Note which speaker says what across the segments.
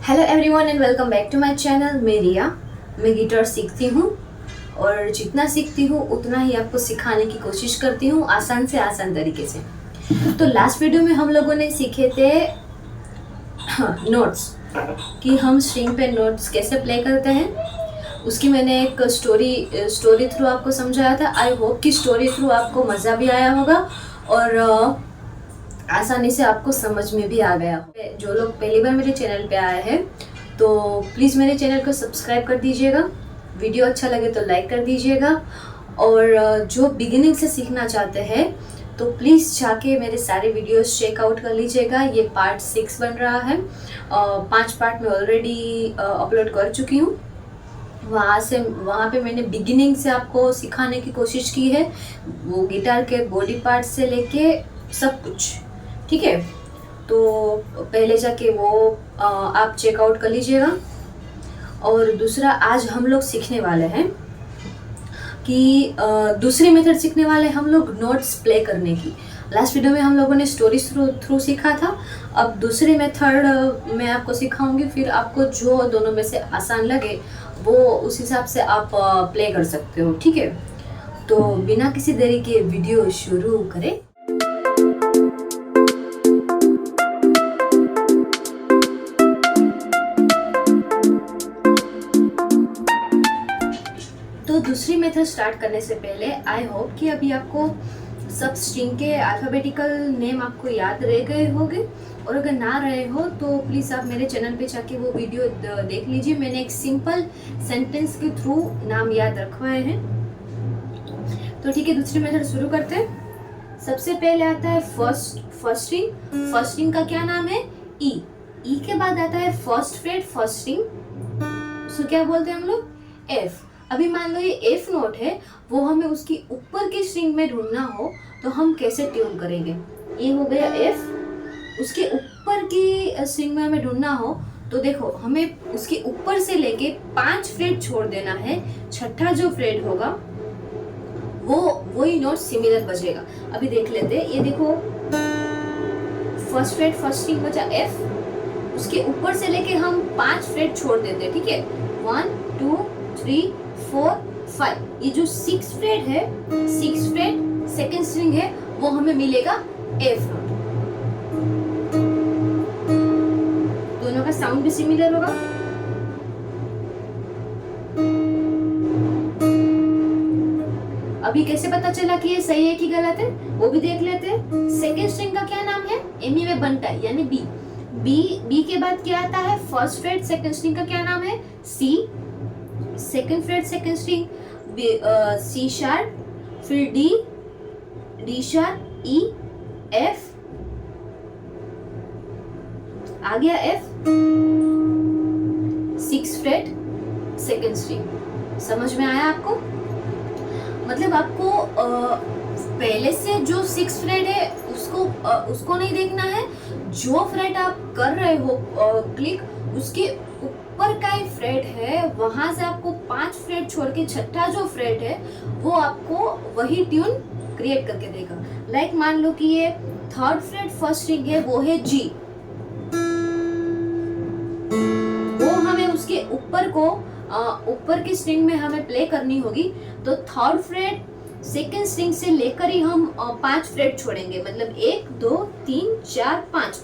Speaker 1: Hello everyone and welcome back to my channel. मैं रिया। मैं guitar सीखती हूँ और जितना सीखती हूँ उतना ही आपको सिखाने की कोशिश करती हूँ, आसान से आसान तरीके से। तो लास्ट वीडियो में हम लोगों ने सीखे थे नोट्स, कि हम स्ट्रिंग पे नोट्स कैसे प्ले करते हैं। उसकी मैंने एक स्टोरी थ्रू आपको समझाया था। आई होप कि स्टोरी थ्रू आपको मज़ा भी आया होगा और आसानी से आपको समझ में भी आ गया हो। जो लोग पहली बार मेरे चैनल पे आए हैं तो प्लीज़ मेरे चैनल को सब्सक्राइब कर दीजिएगा। वीडियो अच्छा लगे तो लाइक कर दीजिएगा। और जो बिगिनिंग से सीखना चाहते हैं तो प्लीज़ जाके मेरे सारे वीडियोस चेकआउट कर लीजिएगा। ये पार्ट 6 बन रहा है। 5 पार्ट में ऑलरेडी अपलोड कर चुकी हूँ। वहाँ पे मैंने बिगिनिंग से आपको सिखाने की कोशिश की है, वो गिटार के बॉडी पार्ट से लेके सब कुछ। ठीक है, तो पहले जाके वो आप चेकआउट कर लीजिएगा। और दूसरा, आज हम लोग सीखने वाले हैं कि दूसरी मेथड सीखने वाले हम लोग नोट्स प्ले करने की। लास्ट वीडियो में हम लोगों ने स्टोरी थ्रू सीखा था। अब दूसरी मेथड मैं आपको सिखाऊंगी, फिर आपको जो दोनों में से आसान लगे वो उस हिसाब से आप प्ले कर सकते हो। ठीक है, तो बिना किसी देरी के वीडियो शुरू करें। तो दूसरी मेथड स्टार्ट करने से पहले आई होप कि अभी आपको सब स्ट्रिंग के अल्फ़ाबेटिकल नेम आपको याद रह गए होंगे, और अगर ना रहे हो तो प्लीज़ आप मेरे चैनल पे जाके वो वीडियो देख लीजिए। मैंने एक सिंपल सेंटेंस के थ्रू नाम याद रखवाए हैं। तो ठीक है, दूसरी मेथड शुरू करते हैं। सबसे पहले आता है फर्स्ट स्ट्रिंग। फर्स्ट स्ट्रिंग का क्या नाम है? ई। ई के बाद आता है फर्स्ट फ्रेट फर्स्ट स्ट्रिंग, सो क्या बोलते हैं हम लोग? एफ। अभी मान लो ये एफ नोट है, वो हमें उसकी ऊपर की स्ट्रिंग में ढूंढना हो तो हम कैसे ट्यून करेंगे? ये हो गया एफ। उसके ऊपर की स्ट्रिंग में हमें ढूंढना हो तो देखो, हमें उसके ऊपर से लेके 5 फ्रेट छोड़ देना है। छठा जो फ्रेट होगा वो वही नोट सिमिलर बजेगा। अभी देख लेते हैं। ये देखो, फर्स्ट फ्रेट फर्स्ट स्ट्रिंग बचा एफ, उसके ऊपर से लेके हम 5 फ्रेट छोड़ देते हैं। ठीक है, 1 2 3 4 5। ये जो 6 फ्रेट है, 6 फ्रेट सेकंड स्ट्रिंग है, वो हमें मिलेगा एफ नोट। दोनों का साउंड भी सिमिलर होगा। अभी कैसे पता चला कि ये सही है कि गलत है, वो भी देख लेते हैं। सेकंड स्ट्रिंग का क्या नाम है? एमी में बनता है, यानी बी। बी के बाद क्या आता है? फर्स्ट फ्रेट सेकंड स्ट्रिंग का क्या नाम है? C. Second fret second string C sharp, फिर D, D sharp, E, F, आ गया एफ। 6 freight second string. समझ में आया आपको? मतलब आपको पहले से जो 6 फ्रेट है उसको नहीं देखना है। जो फ्रेट आप कर रहे हो क्लिक, उसके ऊपर का ही फ्रेट है, वहां से आपको 5 फ्रेट छोड़ के छठा जो फ्रेट है वो आपको वही ट्यून क्रिएट करके देगा। लाइक मान लो कि ये थर्ड फ्रेट फर्स्ट स्ट्रिंग है, वो है जी। वो हमें उसके ऊपर की स्ट्रिंग में हमें प्ले करनी होगी, तो थर्ड फ्रेट सेकंड स्ट्रिंग से लेकर ही हम 5 फ्रेट छोड़ेंगे। मतलब 1 2 3 4 5।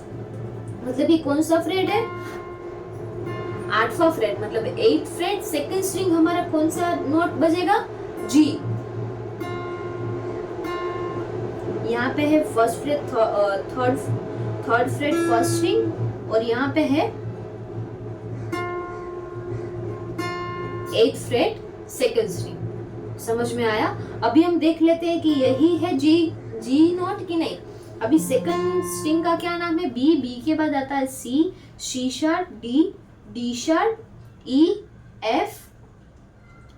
Speaker 1: मतलब ये कौन सा फ्रेट है? 8वां फ्रेट। मतलब 8 फ्रेट सेकंड स्ट्रिंग हमारा कौन सा नोट बजेगा? जी। यहाँ पे है first freight third freight first string, और यहाँ पे है 8 फ्रेट सेकंड स्ट्रिंग। समझ में आया? अभी हम देख लेते हैं कि यही है जी नोट कि नहीं। अभी सेकंड स्ट्रिंग का क्या नाम है? बी। बी के बाद आता है C, C sharp, D, D sharp, E, F,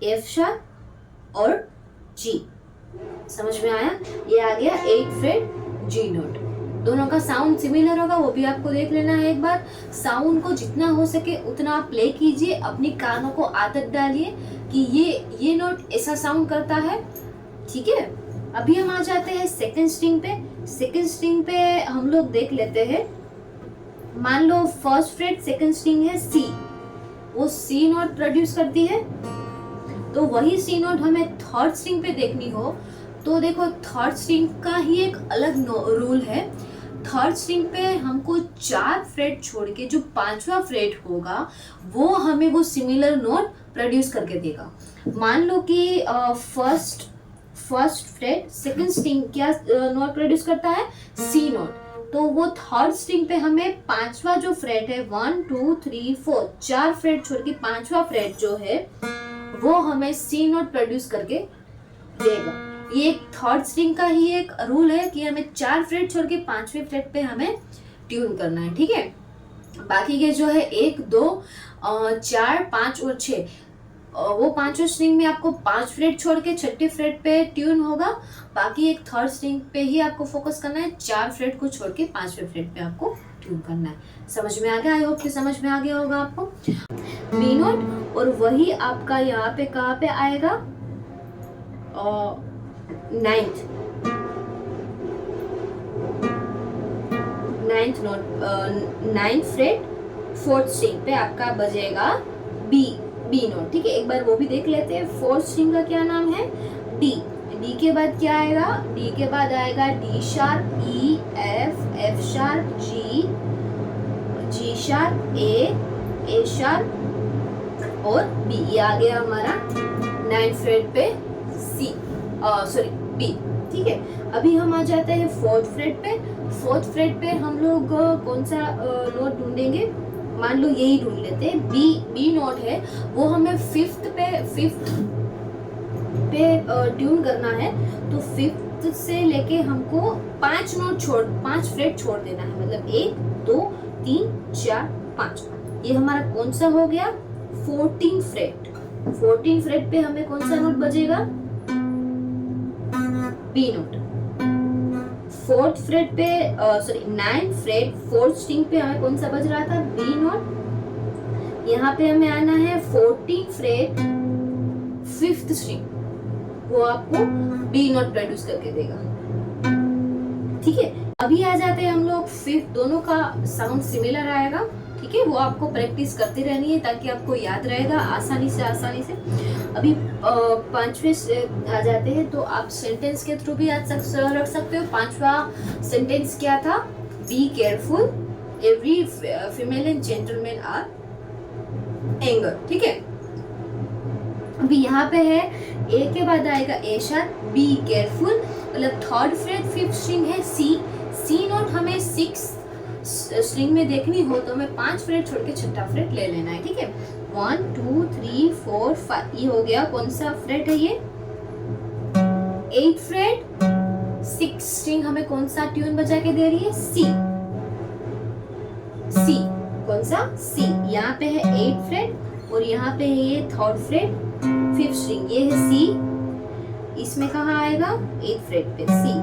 Speaker 1: F sharp और जी। समझ में आया? ये आ गया 8 फ्रेट जी नोट। दोनों का साउंड सिमिलर होगा, वो भी आपको देख लेना है एक बार। साउंड को जितना हो सके उतना आप प्ले कीजिए, अपनी कानों को आदत डालिए कि ये नोट ऐसा साउंड करता है। ठीक है, अभी हम आ जाते हैं सेकंड स्ट्रिंग पे। सेकंड स्ट्रिंग पे हम लोग देख लेते हैं मान लो फर्स्ट फ्रेट सेकंड स्ट्रिंग है सी, वो सी नोट प्रोड्यूस करती है, तो वही सी नोट हमें थर्ड स्ट्रिंग पे देखनी हो तो देखो थर्ड स्ट्रिंग का ही एक अलग रूल है। थर्ड स्ट्रिंग पे हमको 4 फ्रेट छोड़ के जो 5वां फ्रेट होगा वो हमें वो सिमिलर नोट प्रोड्यूस करके देगा। मान लो कि फर्स्ट फ्रेट सेकंड स्ट्रिंग क्या नोट प्रोड्यूस करता है, सी नोट, तो वो थर्ड स्ट्रिंग पे हमें 5वां जो फ्रेट है 1 2 3 4 4 फ्रेट छोड़ के 5वां फ्रेट जो है वो हमें सी नोट प्रोड्यूस करके देगा। ये एक थर्ड स्ट्रिंग का ही एक रूल है कि हमें 4 फ्रेट छोड़ के 5वें फ्रेट पे हमें ट्यून करना है, ठीक है। बाकी के जो है 1 2 4 5 और 6 वो पांचों स्ट्रिंग में आपको 5 फ्रेट छोड़ के 6ठे फ्रेट पे ट्यून होगा। बाकी एक थर्ड स्ट्रिंग पे ही आपको फोकस करना है, 4 फ्रेट को छोड़ के 5वें फ्रेट पे आपको ट्यून करना है। समझ में आ गया? आई होप कि समझ में आ गया होगा आपको बी नोट। और वही आपका यहाँ पे कहाँ पे आएगा, ninth note, ninth freight fourth string पे आपका बजेगा बी नोट, ठीक है। एक बार वो भी देख लेते हैं। फोर्थ स्ट्रिंग का क्या नाम है, डी। डी के बाद क्या आएगा, डी के बाद आएगा D sharp, E, F sharp, G sharp, ए शार्प और बी। ये आ गया हमारा 9th फ्रेट पे बी, ठीक है। अभी हम आ जाते हैं फोर्थ फ्रेट पे। फोर्थ फ्रेट पे हम लोग कौन सा नोट ढूंढेंगे, मान लो यही ढूंढ लेते हैं, बी नोट है, वो हमें फिफ्थ पे ट्यून करना है। तो फिफ्थ से लेके हमको 5 फ्रेट छोड़ देना है, मतलब 1 2 3 4 5। ये हमारा कौन सा हो गया, 14 फ्रेट। 14 फ्रेट पे हमें कौन सा नोट बजेगा, बी नोट। फोर्थ फ्रेट पे नाइन्थ फ्रेट फोर्थ स्ट्रिंग पे हमें कौन सा बज रहा था, बी नोट। यहाँ पे हमें आना है 14 फ्रेट फिफ्थ स्ट्रिंग, वो आपको बी नोट प्रोड्यूस करके देगा, ठीक है। अभी आ जाते हैं हम लोग फिफ्थ, दोनों का साउंड सिमिलर आएगा, ठीक है। वो आपको प्रैक्टिस करती रहनी है ताकि आपको याद रहेगा आसानी से। अभी 5वें से आ जाते हैं, तो आप सेंटेंस के थ्रू भी याद रख सकते हो। 5वां सेंटेंस क्या था, be careful, every female and gentleman are anger, ठीक है। अभी यहाँ पे है ए के बाद आएगा ए शार्प, बी केयरफुल, मतलब थर्ड फ्रेट फिफ्थ स्ट्रिंग है सी नोट हमें 6 स्ट्रिंग में देखनी हो तो हमें 5 फ्रेट छोड़ के 6ठा फ्रेट ले लेना है, ठीक है। 1 2 3 4 5, ये हो गया। कौन सा फ्रेट है ये, 8 फ्रेट। 6 स्ट्रिंग हमें कौन सा ट्यून बजा के दे रही है, सी। कौन सा, सी। यहाँ पे है 8 फ्रेट और यहाँ पे है ये थर्ड फ्रेट फिफ्थ स्ट्रिंग, ये है सी। इसमें कहाँ आएगा, 8 फ्रेट पे सी।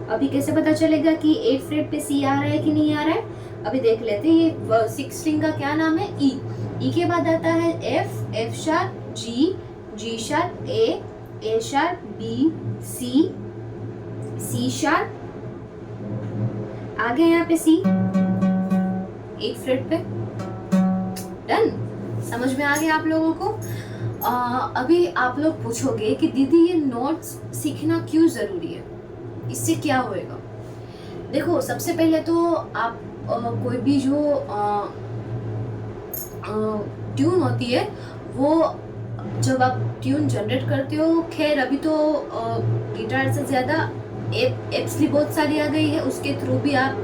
Speaker 1: अभी कैसे पता चलेगा कि 8 फ्रेट पे सी आ रहा है कि नहीं आ रहा है, अभी देख लेते हैं। ये 6 स्ट्रिंग का क्या नाम है, ई के बाद आता है एफ शार्प, जी शार्प, ए शार्प, बी, सी शार्प, आगे यहाँ पे सी 8 फ्रेट पे। डन, समझ में आ गया आप लोगों को। अभी आप लोग पूछोगे कि दीदी ये नोट्स सीखना क्यों जरूरी है, इससे क्या होएगा। देखो, सबसे पहले तो आप कोई भी जो ट्यून होती है वो जब आप ट्यून जनरेट करते हो, खैर अभी तो गिटार से ज़्यादा एप्स भी बहुत सारी आ गई है, उसके थ्रू भी आप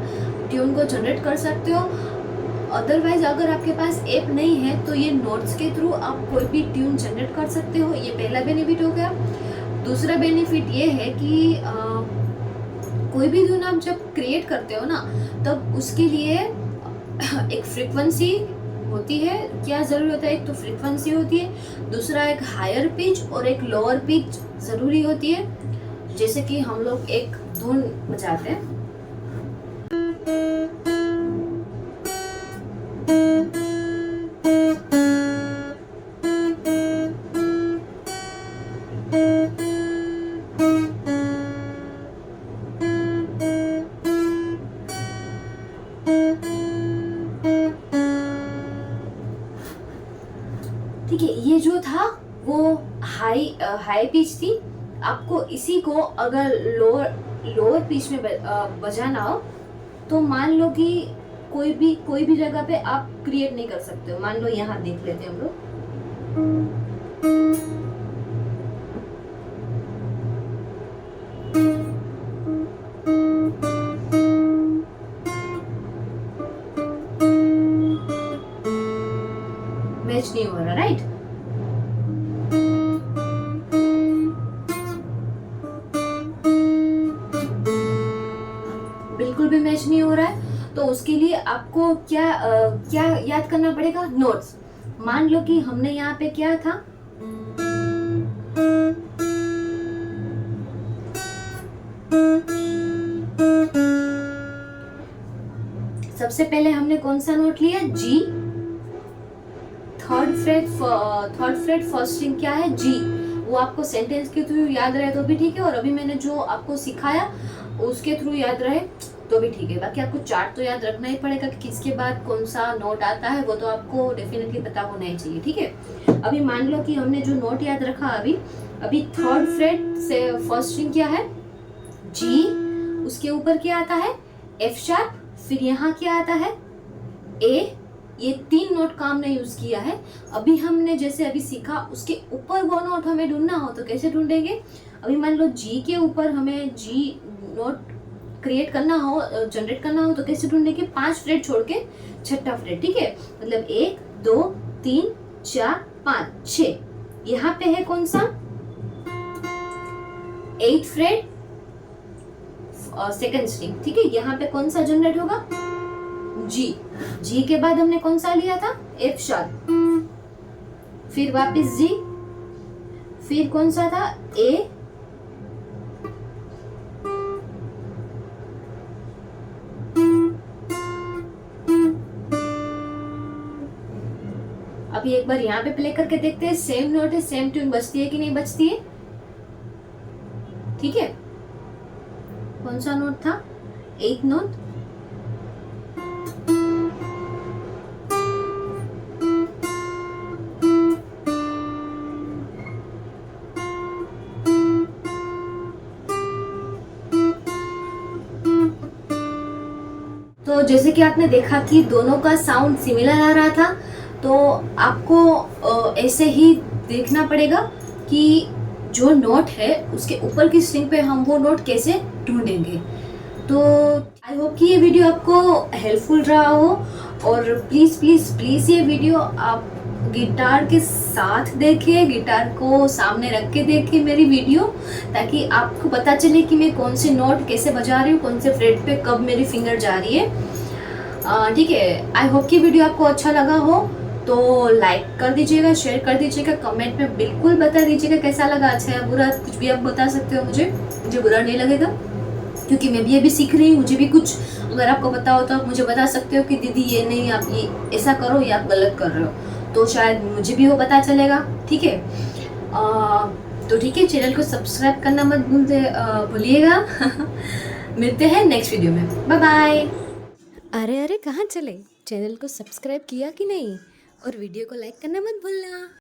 Speaker 1: ट्यून को जनरेट कर सकते हो। अदरवाइज अगर आपके पास ऐप नहीं है तो ये नोट्स के थ्रू आप कोई भी ट्यून जनरेट कर सकते हो। ये पहला बेनिफिट हो गया। दूसरा बेनिफिट ये है कि कोई भी ट्यून आप जब क्रिएट करते हो ना, तब उसके लिए एक फ्रीक्वेंसी होती है। क्या ज़रूरी होता है, एक तो फ्रीक्वेंसी होती है, दूसरा एक हायर पिच और एक लोअर पिच ज़रूरी होती है। जैसे कि हम लोग एक धुन बजाते हैं, ठीक है, ये जो था वो हाई पिच थी। आपको इसी को अगर लोअर पिच में बजाना हो तो मान लो कि कोई भी जगह पे आप क्रिएट नहीं कर सकते हो। मान लो यहाँ देख लेते हैं हम लोग। मैच नहीं हो रहा, राइट? बिल्कुल भी मैच नहीं हो रहा है। तो उसके लिए आपको क्या याद करना पड़ेगा? नोट्स। मान लो कि हमने यहाँ पे क्या था, सबसे पहले हमने कौन सा नोट लिया? जी। थर्ड फ्रेट फर्स्ट स्ट्रिंग क्या है? जी। वो आपको सेंटेंस के थ्रू याद रहे तो भी ठीक है, और अभी मैंने जो आपको सिखाया उसके थ्रू याद रहे तो भी ठीक है। बाकी आपको चार्ट तो याद रखना ही पड़ेगा कि किसके बाद कौन सा नोट आता है, वो तो आपको डेफिनेटली पता होना ही चाहिए, ठीक है। अभी मान लो कि हमने जो नोट याद रखा अभी थर्ड फ्रेट से फर्स्ट स्ट्रिंग क्या है? जी। उसके ऊपर क्या आता है? F sharp. फिर यहाँ क्या आता है? ए। ये 3 नोट का हमने यूज किया है। अभी हमने जैसे अभी सीखा उसके ऊपर वो नोट हमें ढूंढना हो तो कैसे ढूंढेंगे? अभी मान लो जी के ऊपर हमें जी नोट क्रिएट करना हो, जनरेट करना हो तो कैसे ढूंढेंगे? 5 फ्रेट छोड़ के छठा फ्रेट, ठीक है। मतलब 1 2 3 4 5 6। यहाँ पे है कौन सा? 8 फ्रेट सेकंड स्ट्रिंग, ठीक है। यहाँ पे कौन सा जनरेट होगा? जी। जी के बाद हमने कौन सा लिया था? F sharp. फिर वापस जी। फिर कौन सा था? ए। अभी एक बार यहाँ पे प्ले करके देखते हैं, सेम नोट है, सेम ट्यून बजती है कि नहीं बजती है, ठीक है। कौन सा नोट था? 8 नोट। तो जैसे कि आपने देखा कि दोनों का साउंड सिमिलर आ रहा था, तो आपको ऐसे ही देखना पड़ेगा कि जो नोट है उसके ऊपर की स्ट्रिंग पे हम वो नोट कैसे ढूंढेंगे। तो आई होप कि ये वीडियो आपको हेल्पफुल रहा हो, और प्लीज़ प्लीज़ प्लीज़ ये वीडियो आप गिटार के साथ देखें, गिटार को सामने रख के देखें मेरी वीडियो, ताकि आपको पता चले कि मैं कौन से नोट कैसे बजा रही हूँ, कौन से फ्रेट पे कब मेरी फिंगर जा रही है, ठीक है। आई होप कि वीडियो आपको अच्छा लगा हो, तो लाइक कर दीजिएगा, शेयर कर दीजिएगा, कमेंट में बिल्कुल बता दीजिएगा कैसा लगा, अच्छा या बुरा, कुछ भी आप बता सकते हो मुझे बुरा नहीं लगेगा, क्योंकि मैं भी अभी सीख रही हूँ। मुझे भी कुछ अगर आपको पता हो तो आप मुझे बता सकते हो कि दीदी ये नहीं, आप ये ऐसा करो, ये आप गलत कर रहे हो, तो शायद मुझे भी वो पता चलेगा, ठीक है। तो ठीक है, चैनल को सब्सक्राइब करना मत भूलिएगा। मिलते हैं नेक्स्ट वीडियो में, बाय बाय।
Speaker 2: अरे कहाँ चले? चैनल को सब्सक्राइब किया कि नहीं? और वीडियो को लाइक करना मत भूलना।